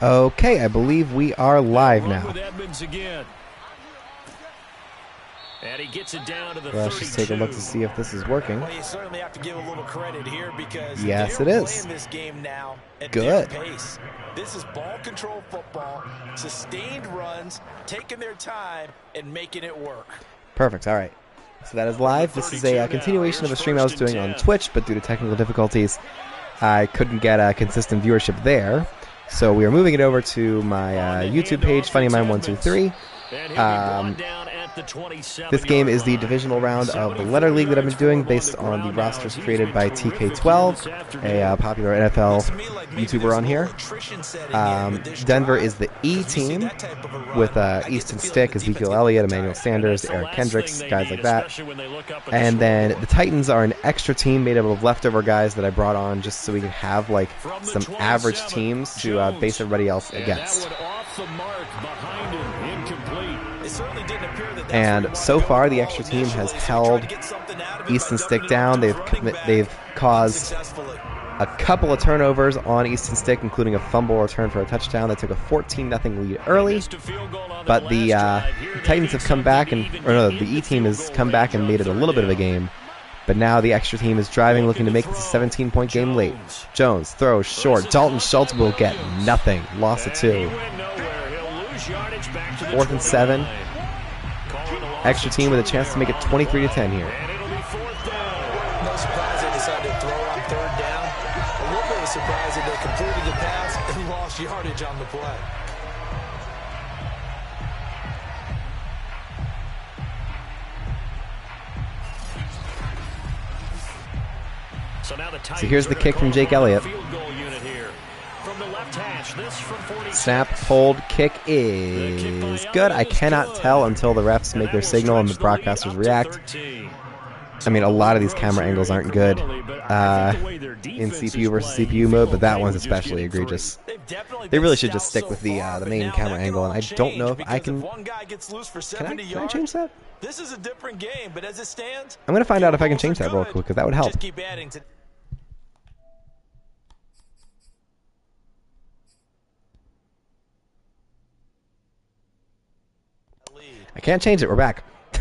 Okay, I believe we are live now. And he gets it down to the Let's just take a look to see if this is working. Well, you certainly have to give a little credit here because yes, they're it is. playing this game now at Good. their pace. This is ball control football, sustained runs, taking their time and making it work. Perfect. All right. So that is live. This is a continuation of a stream I was doing on Twitch, but due to technical difficulties, I couldn't get a consistent viewership there. So we are moving it over to my YouTube page, FunnyMine123. This game is the divisional round of the Letter League that I've been doing based on the rosters created by TK12, a popular NFL YouTuber on here. Denver is the E team with Easton Stick, Ezekiel Elliott, Emmanuel Sanders, Eric Kendricks, guys like that. And then the Titans are an extra team made up of leftover guys that I brought on just so we can have like some average teams to base everybody else against. And so far, the extra team has held Easton Stick down. They've caused a couple of turnovers on Easton Stick, including a fumble return for a touchdown that took a 14-0 lead early. But the Titans have come back, the E team has come back and made it a little bit of a game. But now the extra team is driving, looking to make this a 17-point game late. Jones throws short. Dalton Schultz will get nothing. Loss of 2. 4th and 7. Extra team with a chance to make it 23-10 here. No surprise they decided to throw on 3rd down. A little bit of surprise that they completed the pass and lost yardage on the play. So here's the kick from Jake Elliott. Snap, hold, kick is good. I cannot tell until the refs make their signal and the broadcasters react. I mean, a lot of these camera angles aren't good in CPU versus CPU mode, but that one's especially egregious. They really should just stick with the main camera angle, and I don't know if I can... Can I change that? This is a different game, but as it stands, I'm going to find out if I can change that real quick, because that would help. I can't change it. We're back. I'm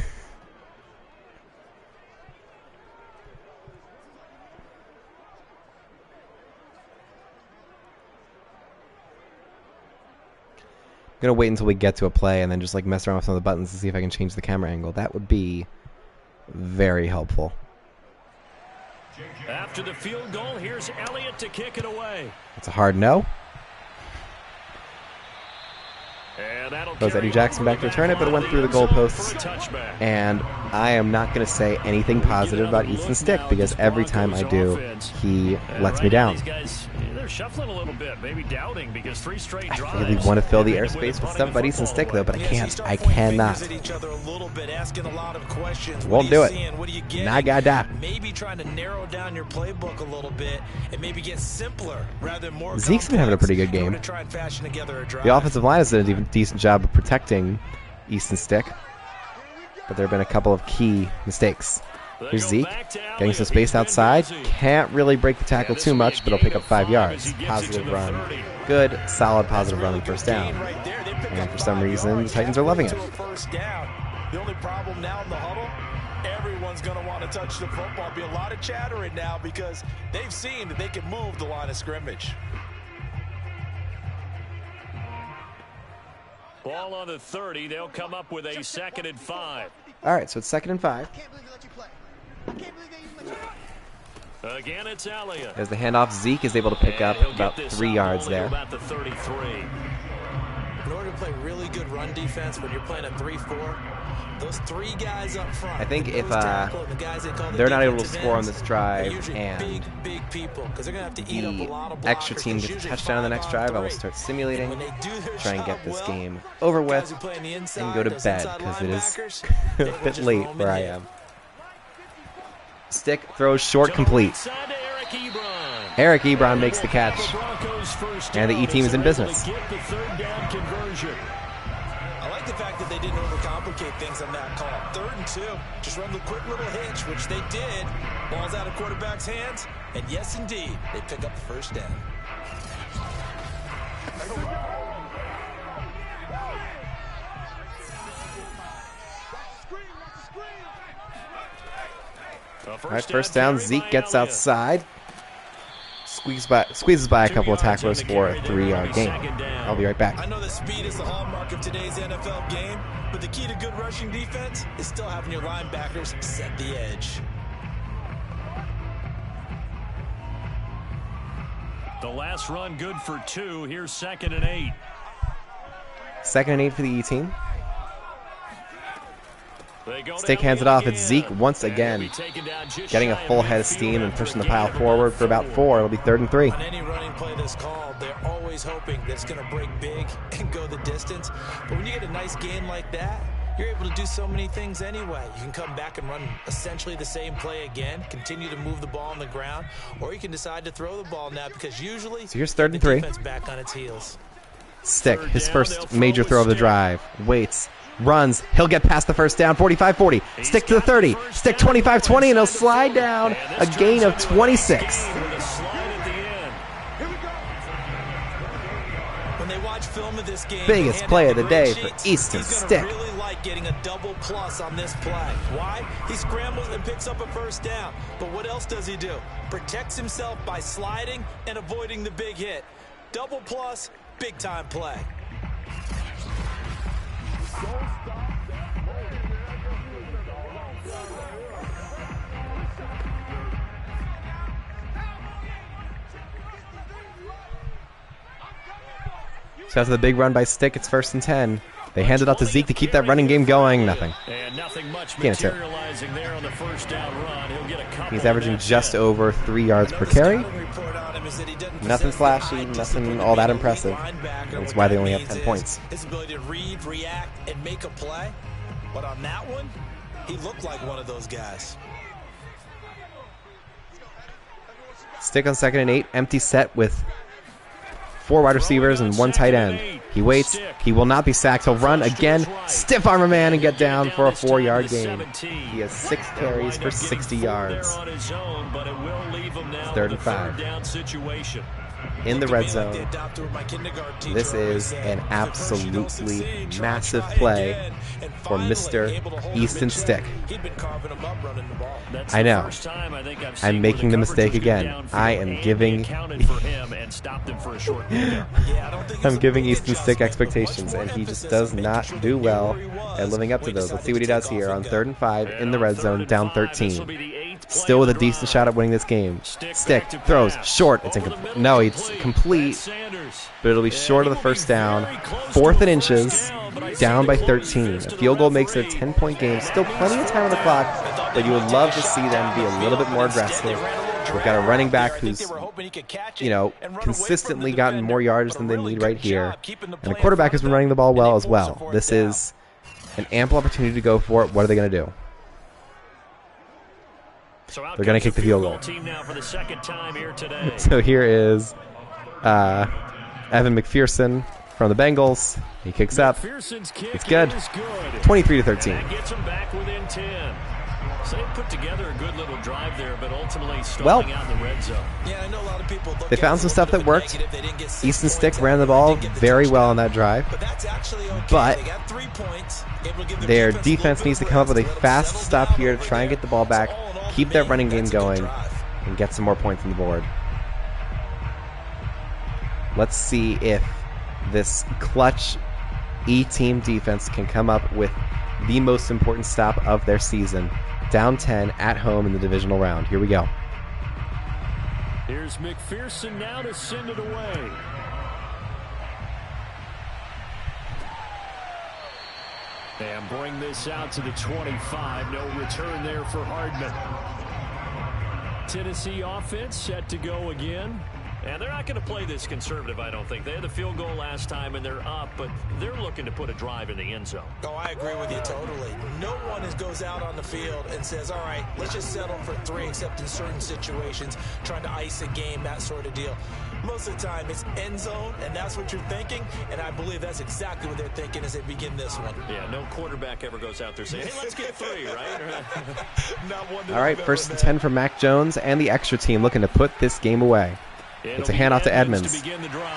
going to wait until we get to a play and then just like mess around with some of the buttons to see if I can change the camera angle. That would be very helpful. After the field goal, here's Elliott to kick it away. It's a hard no. Goes Eddie Jackson back to return it, but it went through the goalposts. And I am not going to say anything positive about Easton Stick because every time I do, he lets me down. I really want to fill the airspace with stuff about Easton Stick, though, but I can't. I cannot. Won't do it. Nagada. Maybe trying to narrow down your playbook a little bit and maybe get simpler rather than more. Zeke's been having a pretty good game. The offensive line has done a decent job of protecting Easton Stick, but there have been a couple of key mistakes. Here's Zeke, getting some space outside. Can't really break the tackle too much, but he'll pick up 5 yards. Positive run. Good, solid positive run on 1st down. And for some reason, the Titans are loving it. The only problem now in the huddle, everyone's going to want to touch the football. Be a lot of chattering now because they've seen that they can move the line of scrimmage. Ball on the 30. They'll come up with a 2nd and 5. All right, so it's 2nd and 5. Again, it's Elliott. As the handoff, Zeke is able to pick up about 3 yards there. About the 33. In order to play really good run defense when you're playing a 3-4, those 3 guys up front. I think if they're not able to score on this drive and the extra team gets a touchdown on the next drive, I will start simulating, try and get this game over with, and go to bed because it is a bit late where I am. Stick throws short, complete. Eric Ebron makes the catch, and the E team is in business. I like the fact that they didn't overcomplicate things on that call. 3rd and 2, just run the quick little hitch, which they did. Ball's out of quarterback's hands, and yes, indeed, they pick up the 1st down. All right, first down. Zeke gets outside. Squeezes by a couple of tacklers for a 3-yard gain. I'll be right back. I know that speed is the hallmark of today's NFL game, but the key to good rushing defense is still having your linebackers set the edge. The last run good for 2. Here's 2nd and 8. 2nd and 8 for the E team. Stick hands it off. It's Zeke once again, getting a full head of steam and pushing the pile forward for about 4. It'll be 3rd and 3. On any running play that's called, they're always hoping that it's going to break big and go the distance. But when you get a nice gain like that, you're able to do so many things anyway. You can come back and run essentially the same play again, continue to move the ball on the ground, or you can decide to throw the ball now because usually so here's 3rd and 3. defense back on its heels. Stick, his first major throw of the drive. Waits. Runs. He'll get past the first down. 45-40. Stick to the 30. Stick 25-20, and he'll slide down a gain of 26. When they watch film of this game, biggest play of the day for Easton Stick. Really like getting a double plus on this play. Why? He scrambles and picks up a first down. But what else does he do? Protects himself by sliding and avoiding the big hit. Double plus, big time play. So after the big run by Stick, it's 1st and 10. They hand it off to Zeke to keep that running game going. Nothing. And nothing much Gain of 2. materializing there on the first down run. He'll get a couple. He's averaging just over 3 yards per carry. Nothing flashy, nothing all that impressive. That's why they only have 10 points. His ability to read, react, and make a play. But on that one, he looked like one of those guys. Stick on 2nd and 8. Empty set with 4 wide receivers and 1 tight end. He waits. He will not be sacked. He'll run again. Stiff arm a man and get down for a 4-yard gain. He has 6 carries for 60 yards. 3rd and 5. In the red zone. This is an absolutely massive play for Mr. Easton Stick. I know. I'm making the mistake again. I am giving I'm giving Easton Stick expectations, and he just does not do well at living up to those. Let's see what he does here on 3rd and 5 in the red zone, down 13. Still with a decent shot at winning this game. Stick throws short. It's incomplete. No, it's complete, but it'll be short of the first down. 4th and inches, down by 13. A field goal makes it a 10-point game. Still plenty of time on the clock, but you would love to see them be a little bit more aggressive. We've got a running back who's, consistently gotten more yards than they need right here, and a quarterback who's been running the ball well as well. This is an ample opportunity to go for it. What are they going to do? They're going to kick the field goal. So here is Evan McPherson from the Bengals. He kicks up. It's good. 23-13. So they put together a good little drive there, but ultimately stalling out in the red zone. Yeah, I know a lot of people they found some stuff that worked. Easton Stick ran the ball very well on that drive. But their defense needs to come up with a fast stop here to try and get the ball back, keep that running game going, and get some more points on the board. Let's see if this clutch E-team defense can come up with the most important stop of their season. Down 10 at home in the divisional round. Here we go. Here's McPherson now to send it away. And bring this out to the 25. No return there for Hardman. Tennessee offense set to go again. And they're not going to play this conservative, I don't think. They had the field goal last time, and they're up, but they're looking to put a drive in the end zone. Oh, I agree with you totally. No one goes out on the field and says, all right, let's just settle for 3, except in certain situations, trying to ice a game, that sort of deal. Most of the time, it's end zone, and that's what you're thinking, and I believe that's exactly what they're thinking as they begin this one. Yeah, no quarterback ever goes out there saying, hey, let's get 3, right? Not one all right, 1st and 10 for Mac Jones and the extra team looking to put this game away. It's a handoff to Edmonds.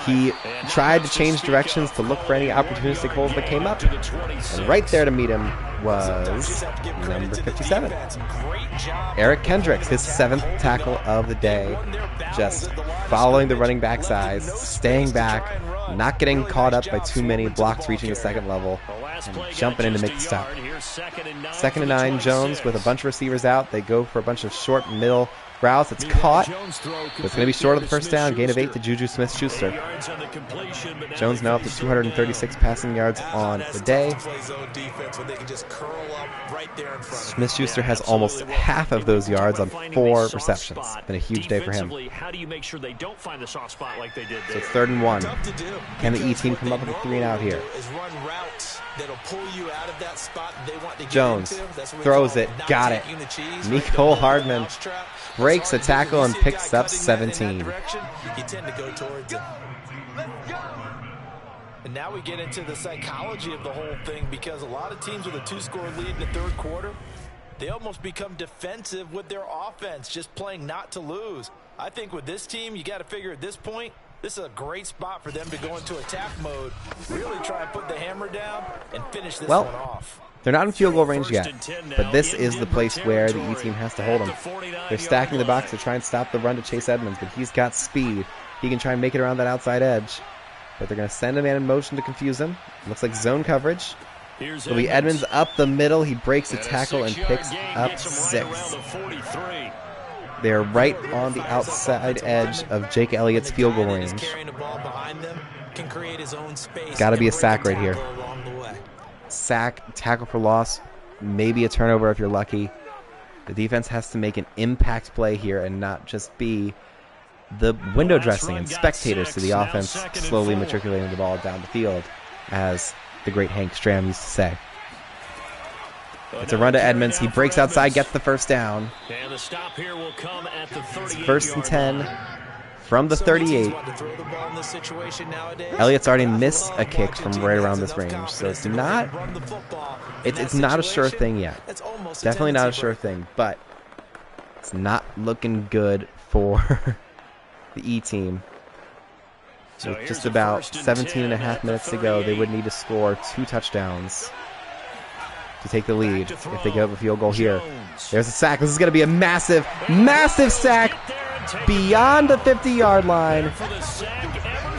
He tried to change directions to look for any opportunistic holes that came up. And right there to meet him was number 57. Eric Kendricks, his 7th tackle of the day. Just following the running back's eyes, staying back, not getting caught up by too many blocks reaching the second level, and jumping in to make the stop. 2nd and 9, Jones with a bunch of receivers out. They go for a bunch of short middle routes. It's caught. But it's going to be short of the first down. Gain of 8 to Juju Smith-Schuster. Jones now up to 236 passing yards on the day. Smith-Schuster has almost half of those yards on 4 receptions. Been a huge day for him. So it's 3rd and 1. Can the E team come up with a 3-and-out here? Jones throws it. Got it. Mecole Hardman breaks a tackle and picks up 17. And now we get into the psychology of the whole thing, because a lot of teams with a 2-score lead in the 3rd quarter, they almost become defensive with their offense, just playing not to lose. I think with this team, you got to figure at this point, this is a great spot for them to go into attack mode, really try and put the hammer down and finish this one off. They're not in field goal range yet, but this is the place where the E team has to hold them. They're stacking the box to try and stop the run to Chase Edmonds, but he's got speed. He can try and make it around that outside edge, but they're going to send a man in motion to confuse him. Looks like zone coverage. It'll be Edmonds up the middle. He breaks the tackle and picks up 6. They're right on the outside edge of Jake Elliott's field goal range. Got to be a sack right here. Sack, tackle for loss, maybe a turnover if you're lucky. The defense has to make an impact play here and not just be the window dressing and spectators to the offense slowly matriculating the ball down the field, as the great Hank Stram used to say. It's a run to Edmonds. He breaks outside, gets the first down. And the stop here will come at the 38. It's 1st and 10 from the 38. Elliott's already missed a kick from right around this range, so it's not a sure thing yet. Definitely not a sure thing, but it's not looking good for the E team. With just about 17 and a half minutes to go, they would need to score 2 touchdowns to take the lead if they give up a field goal here. There's a sack. This is going to be a massive, massive sack beyond the 50-yard line.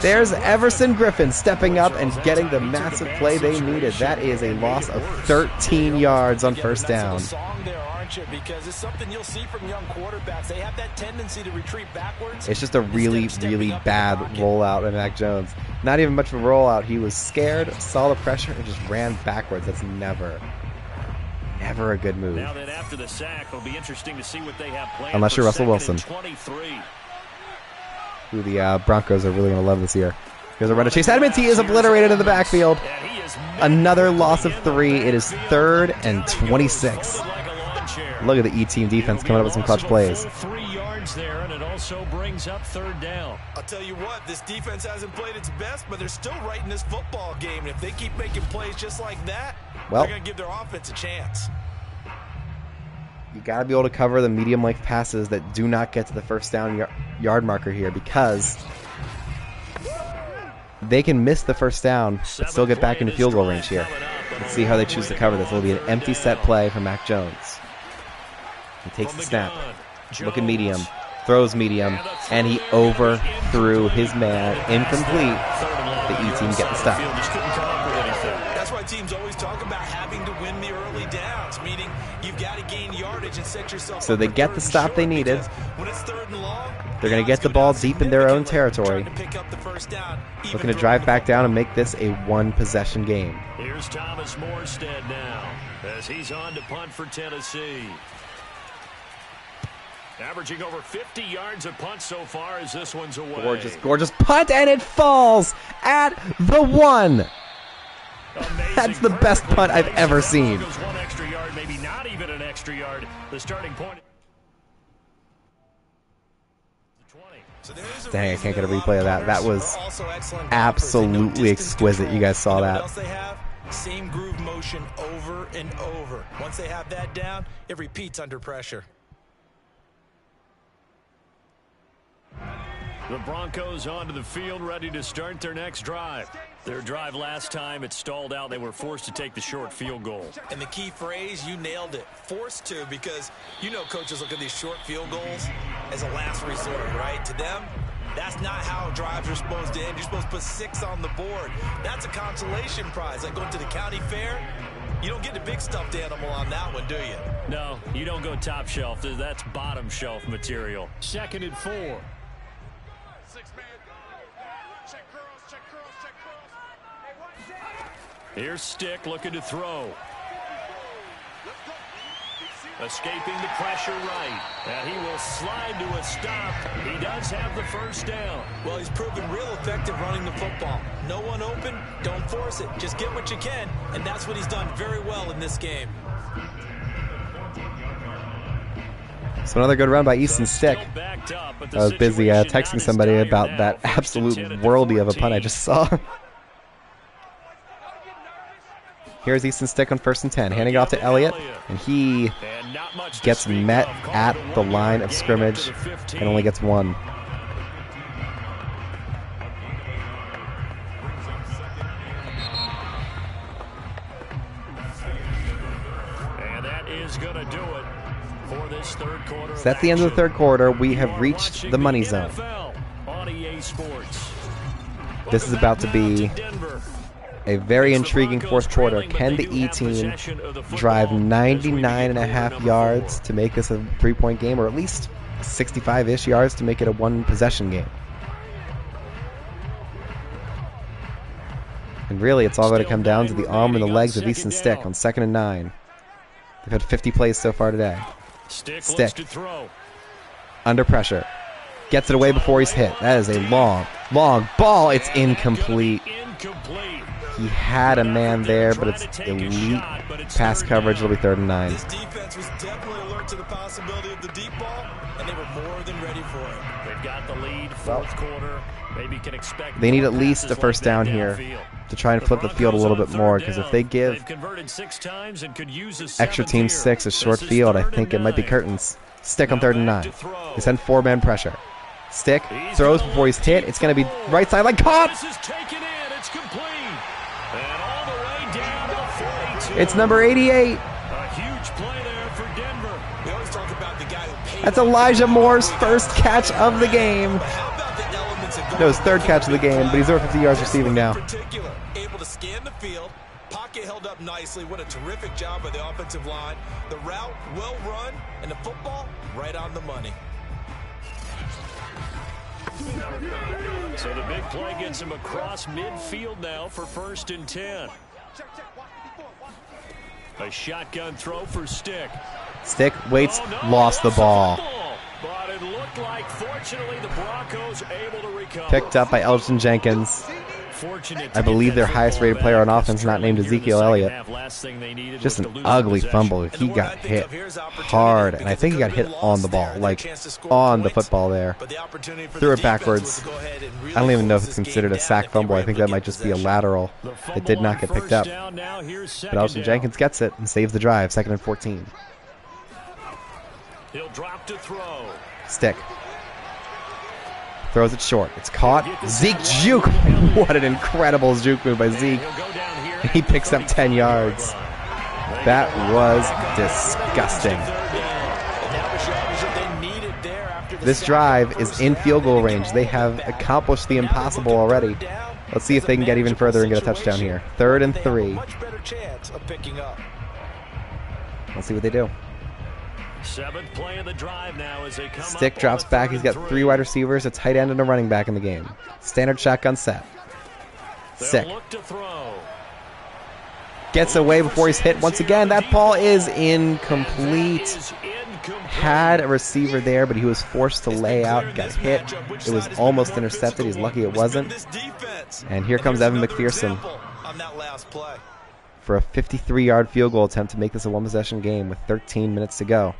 There's Everson Griffin stepping up and getting the massive play they needed. That is a loss of 13 yards on first down. Because it's something you'll see from young quarterbacks. They have that tendency to retreat backwards. It's just a really, really bad rollout by Mac Jones. Not even much of a rollout. He was scared, saw the pressure, and just ran backwards. That's never a good move. Now that after the sack, it'll be interesting to see what they have planned. Unless you're Russell Wilson, who the Broncos are really going to love this year. Here's a run to Chase Edmonds. He is obliterated in the backfield. Another loss of 3. It is 3rd and 26. Look at the E-team defense coming up with some clutch plays. 3 yards there, and it also brings up 3rd down. I'll tell you what, this defense hasn't played its best, but they're still right in this football game. And if they keep making plays just like that, they're going to give their offense a chance. You got to be able to cover the medium-length passes that do not get to the first down yard marker here, because they can miss the first down but still get back into field goal range here. Let's see how they choose to cover this. It'll be an empty set play for Mac Jones. He takes the snap, looking medium, throws medium, and he overthrew his man. Incomplete. The E-team get the stop. That's why teams always talk about having to win the early downs, meaning you've got to gain yardage and set yourself up. So they get the stop they needed. They're going to get the ball deep in their own territory. Looking to drive back down and make this a one-possession game. Here's Thomas Morstead now as he's on to punt for Tennessee. Averaging over 50 yards a punt so far as this one's away. Gorgeous, gorgeous punt, and it falls at the 1. Amazing. That's the best punt I've ever seen. Goes 1 extra yard, maybe not even an extra yard. The starting point. Dang, I can't get a replay of that. That was absolutely exquisite. You guys saw that. Same groove motion over and over. Once they have that down, it repeats under pressure. The Broncos onto the field, ready to start their next drive. Their drive last time, it stalled out. They were forced to take the short field goal. And the key phrase, you nailed it. Forced to, because you know coaches look at these short field goals as a last resort, right? To them, that's not how drives are supposed to end. You're supposed to put 6 on the board. That's a consolation prize. Like going to the county fair, you don't get the big stuffed animal on that one, do you? No, you don't go top shelf. That's bottom shelf material. 2nd and 4. Here's Stick looking to throw. Escaping the pressure right. And he will slide to a stop. He does have the first down. Well, he's proven real effective running the football. No one open, don't force it. Just get what you can, and that's what he's done very well in this game. So another good run by Easton Stick. I was busy texting somebody about that absolute worldie of a punt I just saw. Here's Easton Stick on 1st and 10, handing it off to Elliott, and he gets met at the line of scrimmage and only gets 1. And that is going to do it for this third quarter. So that's the end of the third quarter. We have reached the money zone. This is about to be a very intriguing fourth quarter. Can the E team drive 99.5 yards to make this a 3-point game, or at least 65-ish yards to make it a 1-possession game? And really, it's all going to come down to the arm and the legs of Easton Stick on 2nd and 9. They've had 50 plays so far today. Stick. Under pressure. Gets it away before he's hit. That is a long ball. It's incomplete. He had a man there, but it's elite pass coverage. It'll be 3rd and 9. This defense was definitely alert to the possibility of the deep ball, and they were more than ready for it. They've got the lead, fourth quarter. Maybe can expect they need at least a first down here to try and flip the field a little bit more, because if they give extra team 6 a short field, I think it might be curtains. Stick on 3rd and 9. They send 4-man pressure. Stick throws before he's hit. It's going to be right sideline. Caught! It's number 88. That's Elijah Moore's first catch of the game. No, his 3rd catch of the game, but he's over 50 yards receiving now. Able to scan the field. Pocket held up nicely. What a terrific job by the offensive line. The route well run, and the football right on the money. So the big play gets him across midfield now for 1st and 10. A shotgun throw for Stick. Stick waits, lost the ball. But it looked like, fortunately, the Broncos able to recover. Picked up by Elgton Jenkins. I believe their highest rated player on offense, not named Ezekiel Elliott. Just an ugly fumble. He got hit hard, and I think he got hit on the ball, like on the football there. Threw it backwards. I don't even know if it's considered a sack fumble. I think that might just be a lateral. It did not get picked up. But Elgton Jenkins gets it and saves the drive. 2nd and 14. He'll drop to throw. Stick. Throws it short. It's caught. Zeke juke. What an incredible juke move by Zeke. He picks up 10 yards. That was disgusting. This drive is in field goal range. They have accomplished the impossible already. Let's see if they can get even further and get a touchdown here. 3rd and 3. Let's see what they do. 7th play of the drive now as they come Stick drops back. He's got 3 wide receivers, a tight end, and a running back in the game. Standard shotgun set. Stick. Gets away before he's hit once again. That ball is incomplete. Had a receiver there, but he was forced to lay out. Got hit. It was almost intercepted. He's lucky it wasn't. And here comes Evan McPherson for a 53-yard field goal attempt to make this a 1-possession game with 13 minutes to go.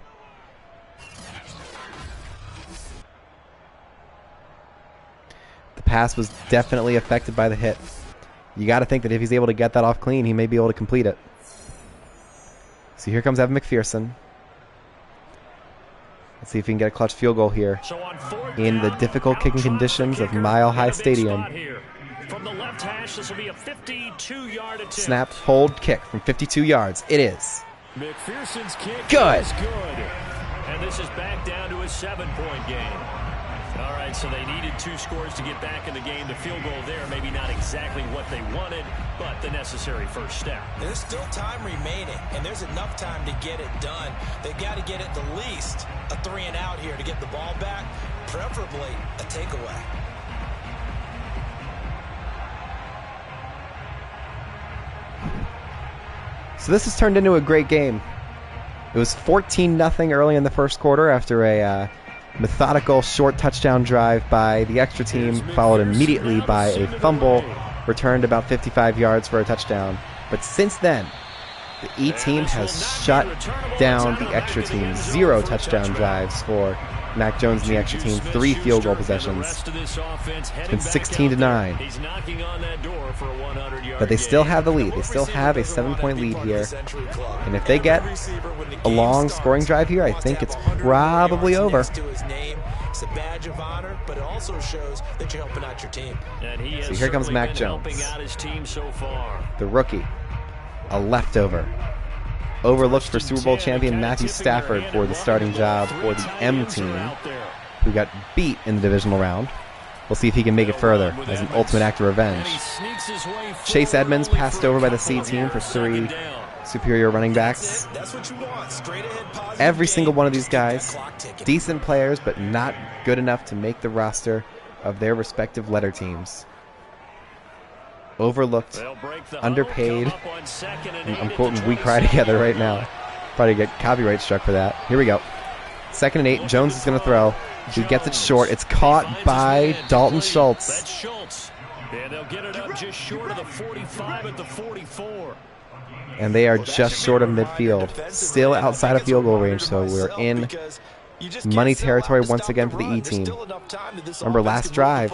The pass was definitely affected by the hit. You got to think that if he's able to get that off clean, he may be able to complete it. So here comes Evan McPherson. Let's see if he can get a clutch field goal here in the difficult kicking conditions of Mile High Stadium. From the left hash, this will be a 52-yard attempt. Snap, hold, kick from 52 yards. It is. McPherson's kick good. Is good. And this is back down to a 7-point game. All right, so they needed 2 scores to get back in the game. The field goal there, maybe not exactly what they wanted, but the necessary first step. There's still time remaining, and there's enough time to get it done. They've got to get at the least a 3-and-out here to get the ball back, preferably a takeaway. So this has turned into a great game. It was 14-0 early in the first quarter after a methodical short touchdown drive by the extra team, followed immediately by a fumble, returned about 55 yards for a touchdown. But since then, the E team has shut down the extra team. 0 touchdown drives for Mac Jones and the extra team, 3 field goal possessions. It's been 16-9. But they still have the lead. They still have a 7-point lead here. And if they get a long scoring drive here, I think it's probably over. It's a badge of honor, but it also shows that you're helping out your team. So here comes Mac Jones, the rookie, a leftover. Overlooked for Super Bowl champion Matthew Stafford for the starting job for the M team, who got beat in the divisional round. We'll see if he can make it further as an ultimate act of revenge. Chase Edmonds passed over by the C team for 3 superior running backs. Every single one of these guys, decent players, but not good enough to make the roster of their respective letter teams. Overlooked, underpaid. I'm quoting We Cry Together right now. Probably get copyright struck for that. Here we go. 2nd and 8. Jones is going to throw. He gets it short. It's caught by Dalton Schultz. And they'll get it up just short of the 45 at the 44. And they are just short of midfield. Still outside of field goal range, so we're in money territory once again for the E team. Remember, last drive,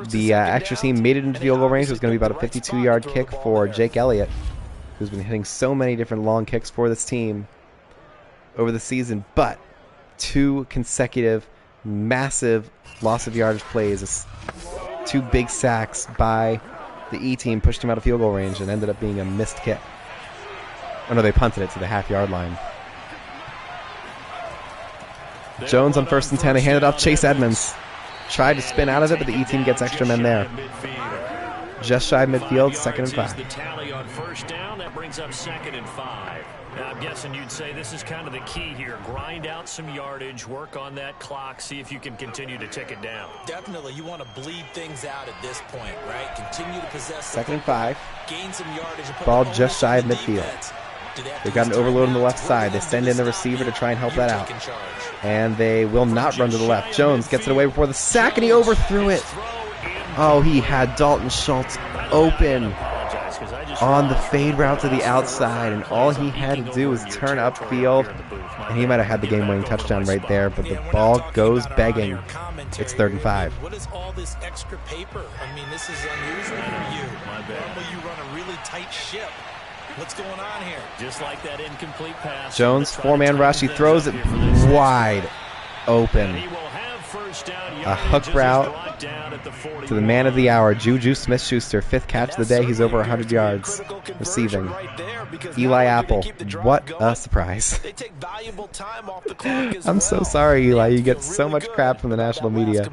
the extra team made it into field goal range. It was going to be about a 52-yard kick for Jake Elliott, who's been hitting so many different long kicks for this team over the season. But 2 consecutive massive loss of yardage plays, 2 big sacks by the E team pushed him out of field goal range and ended up being a missed kick. Oh no, they punted it to the half-yard line. Jones on 1st and 10. They handed off Chase Edmonds. Tried to spin out of it, but the E team gets extra men there. Just shy of midfield, 2nd and 5. The tally on 1st down, that brings up 2nd and 5. I'm guessing you'd say this is kind of the key here. Grind out some yardage, work on that clock, see if you can continue to tick it down. Definitely, you want to bleed things out at this point, right? Continue to possess. 2nd and 5. Gain some yardage. Ball just shy of midfield. They've got an overload on the left side. They send in the receiver to try and help that out. And they will not run to the left. Jones gets it away before the sack, and he overthrew it. Oh, he had Dalton Schultz open on the fade route to the outside, and all he had to do was turn upfield, and he might have had the game-winning touchdown right there, but the ball goes begging. It's 3rd and 5. What is all this extra paper? I mean, this is unusual for you. Normally you run a really tight ship. What's going on here? Just like that incomplete pass. Jones, 4-man rush. He throws it wide open. A hook route to the man of the hour, Juju Smith-Schuster. 5th catch of the day. He's over 100 yards receiving. Eli Apple. What a surprise. I'm so sorry, Eli. You get so much crap from the national media.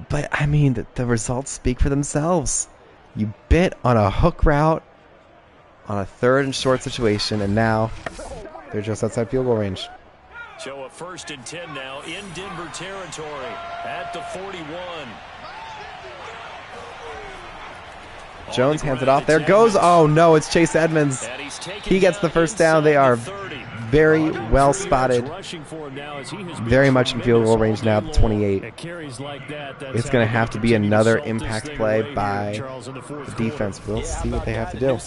But, I mean, the results speak for themselves. You bit on a hook route on a 3rd and short situation, and now they're just outside field goal range. So a 1st and 10 now in Denver territory at the 41. Jones hands it off. There goes. Oh no, it's Chase Edmonds. He gets the 1st down. They are very well spotted. Very much in field goal range now at the 28. It's going to have to be another impact play by the defense. We'll see what they have to do.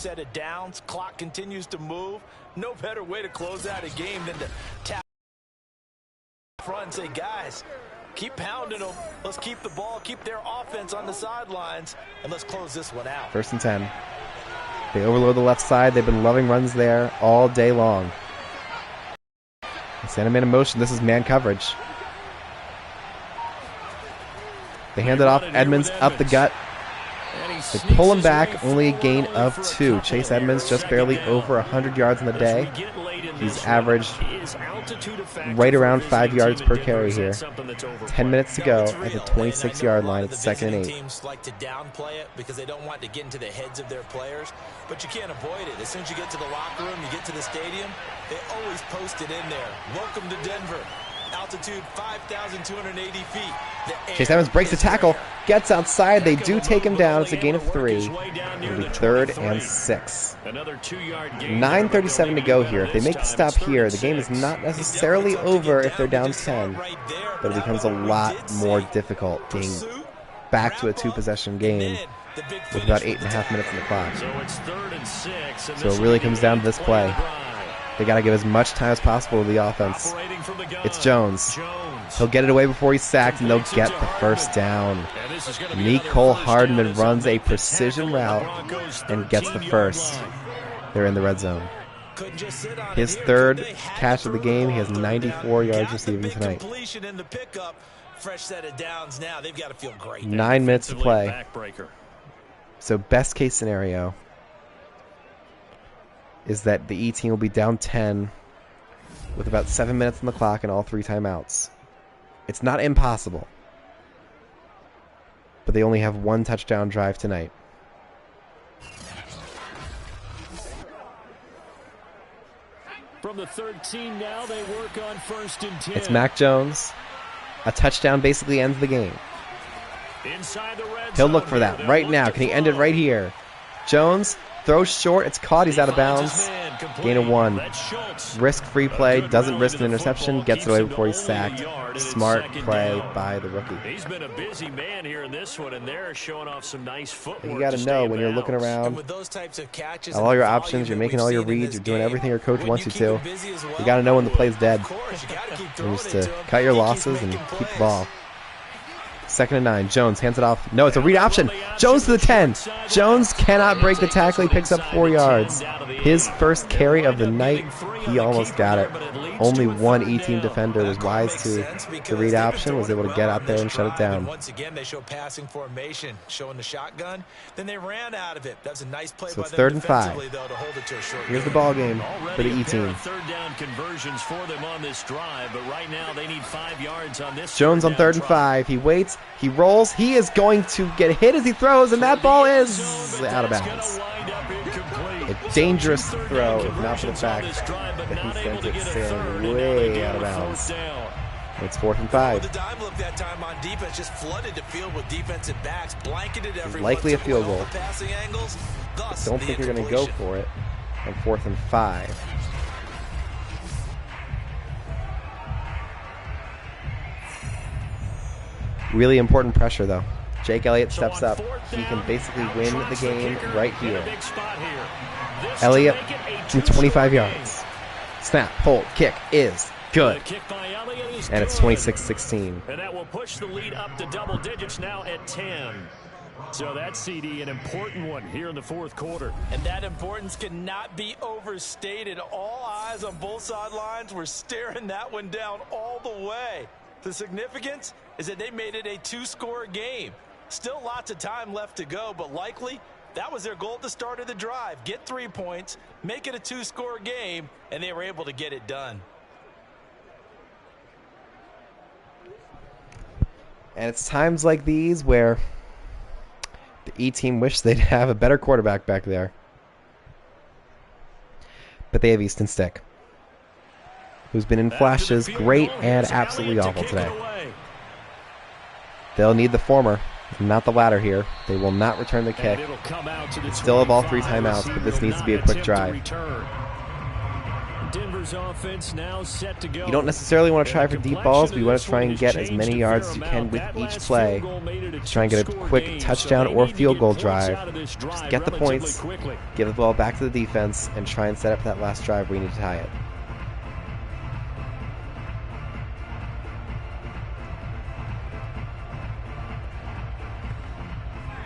Clock continues to move. No better way to close out a game than to tap front and say, guys, keep pounding them. Let's keep the ball, keep their offense on the sidelines, and let's close this one out. 1st and 10. They overload the left side. They've been loving runs there all day long. Send him in motion. This is man coverage. They hand it off. Edmonds up the gut. They pull him back. Only a gain of 2. Chase Edmonds just barely over 100 yards in the day. He's averaged right around 5 yards per carry here. 10 minutes to go at the 26-yard line. It's 2nd and 8. Teams like to downplay it because they don't want to get into the heads of their players, but you can't avoid it. As soon as you get to the locker room, you get to the stadium, they always post it in there. Welcome to Denver. Altitude 5,280 feet. Chase Evans breaks the tackle, gets outside. They do take him down. It's a gain of 3. It'll be 3rd and 6. 9:37 to go here. If they make the stop here, the game is not necessarily over if they're down 10, but it becomes a lot more difficult being back to a 2-possession game with about 8.5 minutes on the clock. So it really comes down to this play. They got to give as much time as possible to the offense. It's Jones. He'll get it away before he's sacked, and they'll get the first down. Nicole Hardman runs a precision route and gets the first. They're in the red zone. His 3rd catch of the game. He has 94 yards receiving tonight. 9 minutes to play. So best case scenario is that the E team will be down 10 with about 7 minutes on the clock and all 3 timeouts. It's not impossible, but they only have 1 touchdown drive tonight. From the 13 now, they work on 1st and 10. It's Mac Jones. A touchdown basically ends the game. Inside the red He'll zone. look for that right now. Can he end it right here? Jones throws short. It's caught. He's out of bounds. Gain of 1. Risk-free play. Doesn't risk an interception. Gets it away before he's sacked. Smart play by the rookie. He's been a busy man here in this one, and they're showing off some nice footwork. You got to know when you're looking around at all your options, you're making all your reads, you're doing everything your coach wants you to. You got to know when the play's dead. And just to cut your losses and keep the ball. 2nd and 9. Jones hands it off. No, it's a read option. Jones to the 10. Jones cannot break the tackle. He picks up 4 yards. His first carry of the night. He almost got it. Only one E-team defender was wise to the read option, was able to get out there and shut it down. Once again, they show passing formation, showing the shotgun. Then they ran out of it. That's a nice play So by it's them 3rd and 5. defensively, though, to hold it to a short Here's the game. ball game for the E-team. Third down conversions for them on this drive, but right now they need 5 yards on this. Jones on 3rd and 5. He waits. He rolls. He is going to get hit as he throws, and that ball is out of bounds. A dangerous throw, if not for the fact that he sent it sailing way out of bounds. It's 4th and 5. The dime look that time on defense just flooded the field with defensive backs, blanketed everyone. Likely a took field away all goal. the passing angles, thus Don't the think you're going to go incompletion. for it on 4th and 5. Really important pressure, though. Jake Elliott steps up. He can basically win the game right here. Elliott from 25 yards. Snap, hold, kick is good. And it's 26-16. And that will push the lead up to double digits now at 10. So that CD, an important one here in the 4th quarter. And that importance cannot be overstated. All eyes on both sidelines were staring that one down all the way. The significance is that they made it a 2-score game. Still lots of time left to go, but likely that was their goal at the start of the drive. Get 3 points, make it a 2-score game, and they were able to get it done. And it's times like these where the E-team wish they'd have a better quarterback back there. But they have Easton Stick, who's been in flashes great and absolutely awful today. They'll need the former, not the latter here. They will not return the kick. Still have all 3 timeouts, but this needs to be a quick drive. Denver's offense now set to go. You don't necessarily want to try for deep balls, but you want to try and get as many yards as you can with each play. Try and get a quick touchdown or field goal drive. Just get the points, give the ball back to the defense, and try and set up that last drive where you need to tie it.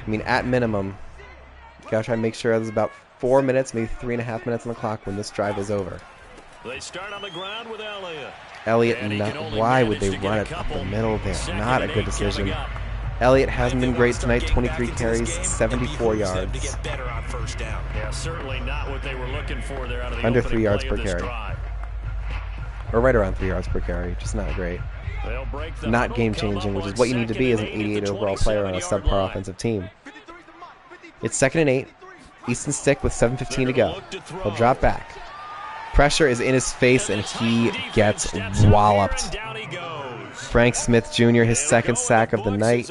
I mean, at minimum, you gotta try and make sure there's about 4 minutes, maybe 3.5 minutes on the clock when this drive is over. They start on the ground with Elliott. Why would they run it up the middle there? Not a good decision. Elliott hasn't been great tonight. 23 carries, 74 yards. Yeah, certainly not what they were looking for there out of the under opening 3 yards play per of this carry. drive. Or right around 3 yards per carry. Just not great. They'll break the Not huddle, game-changing, which is what you need to be as an 88 overall player on a subpar offensive team. It's 2nd and 8. Easton Stick with 7:15 to go. He'll drop back. Pressure is in his face, and he gets walloped. Frank Smith Jr., his 2nd sack of the night.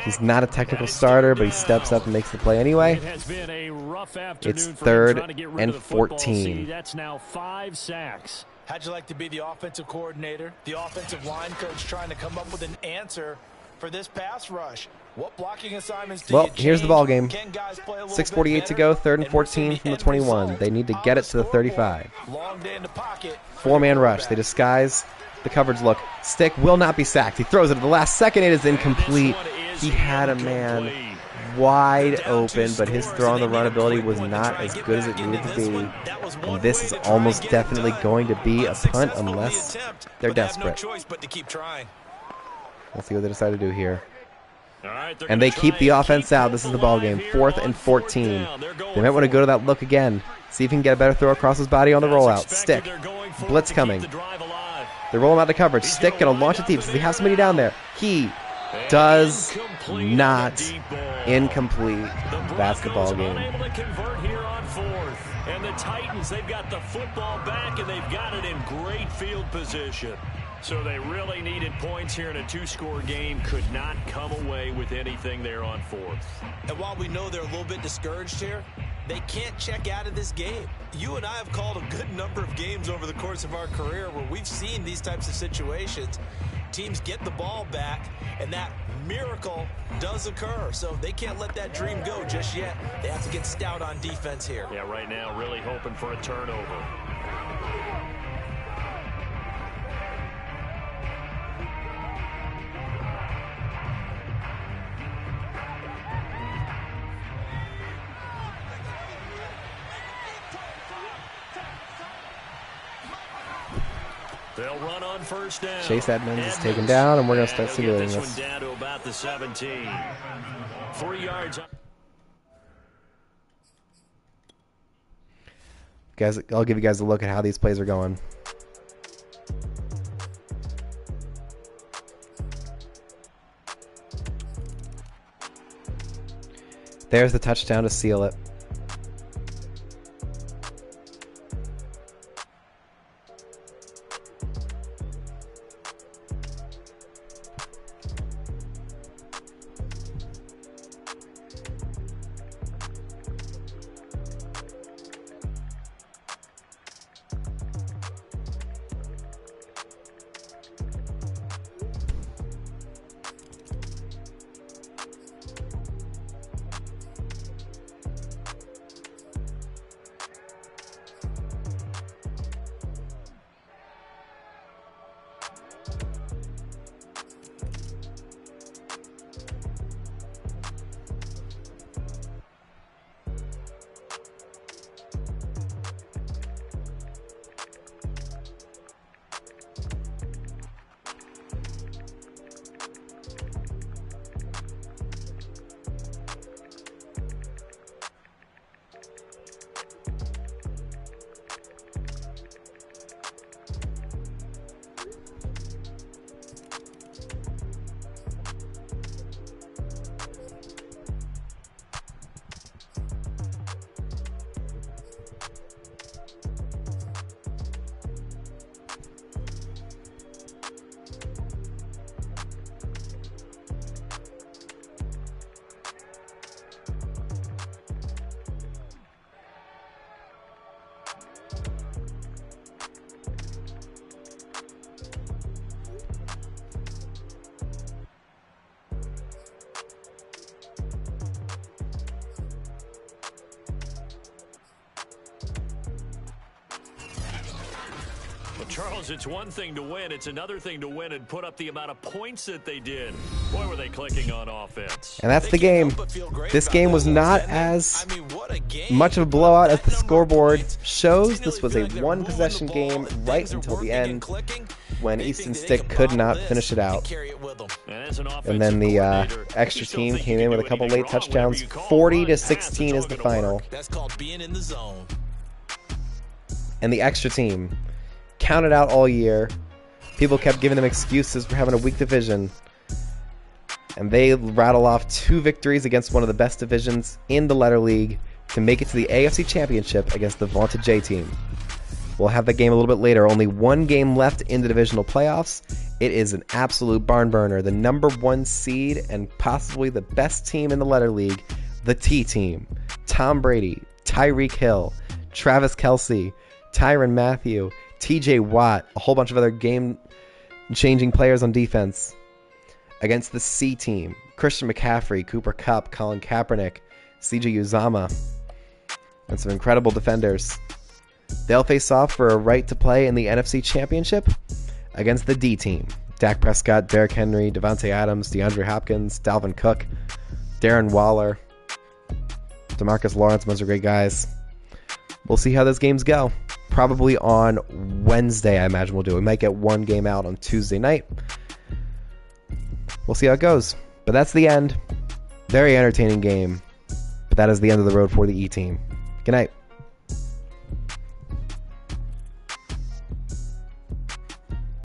He's not a technical starter, but he steps up and makes the play anyway. It's 3rd and 14. That's now 5 sacks. How'd you like to be the offensive coordinator, the offensive line coach trying to come up with an answer for this pass rush? What blocking assignments do Well, you here's the change? ball game. Can guys play a little 6:48 bit to go, better? 3rd and 14 from the 21. They need to get it to the 35. Long day in the pocket. 4-man rush. They disguise the coverage look. Stick will not be sacked. He throws it at the last second. It is incomplete. He had a man wide open, but his throw on the run ability was not as good as it needed to be. And this is almost definitely going to be a punt unless they're desperate. Let's see what they decide to do here. And they keep the offense out. This is the ball game. 4th and 14. They might want to go to that look again. See if he can get a better throw across his body on the rollout. Stick. Blitz coming. They roll him out to coverage. Stick going to launch it deep. Does he have somebody down there? He does not. Incomplete. That's the ball game. And the Titans, they've got the football back, and they've got it in great field position. So they really needed points here in a 2-score game. Could not come away with anything there on 4th. And while we know they're a little bit discouraged here, they can't check out of this game. You and I have called a good number of games over the course of our career where we've seen these types of situations. Teams get the ball back, and that miracle does occur. So they can't let that dream go just yet. They have to get stout on defense here. Yeah, right now really hoping for a turnover. They'll run on 1st down. Chase Edmonds is taken down, and we're going to start simulating this. this. One down to about the 17. 3 yards. Guys, I'll give you guys a look at how these plays are going. There's the touchdown to seal it. Charles, it's one thing to win. It's another thing to win and put up the amount of points that they did. Boy, were they clicking on offense. And that's the game. This game was not as much of a blowout as the scoreboard shows. This was a one-possession game right until the end when Easton Stick could not finish it out. And then the extra team came in with a couple late touchdowns. 40-16 is the final. And the extra team counted out all year. People kept giving them excuses for having a weak division. And they rattle off 2 victories against one of the best divisions in the Letter League to make it to the AFC Championship against the vaunted J team. We'll have that game a little bit later. Only one game left in the divisional playoffs. It is an absolute barn burner. The number 1 seed and possibly the best team in the Letter League, the T team. Tom Brady, Tyreek Hill, Travis Kelce, Tyrann Mathieu, TJ Watt, a whole bunch of other game-changing players on defense. Against the C team, Christian McCaffrey, Cooper Kupp, Colin Kaepernick, CJ Uzama, and some incredible defenders. They'll face off for a right to play in the NFC Championship against the D team. Dak Prescott, Derrick Henry, Devontae Adams, DeAndre Hopkins, Dalvin Cook, Darren Waller, DeMarcus Lawrence, a bunch of great guys. We'll see how those games go. Probably on Wednesday, I imagine we'll do it. We might get one game out on Tuesday night. We'll see how it goes. But that's the end. Very entertaining game. But that is the end of the road for the E team. Good night.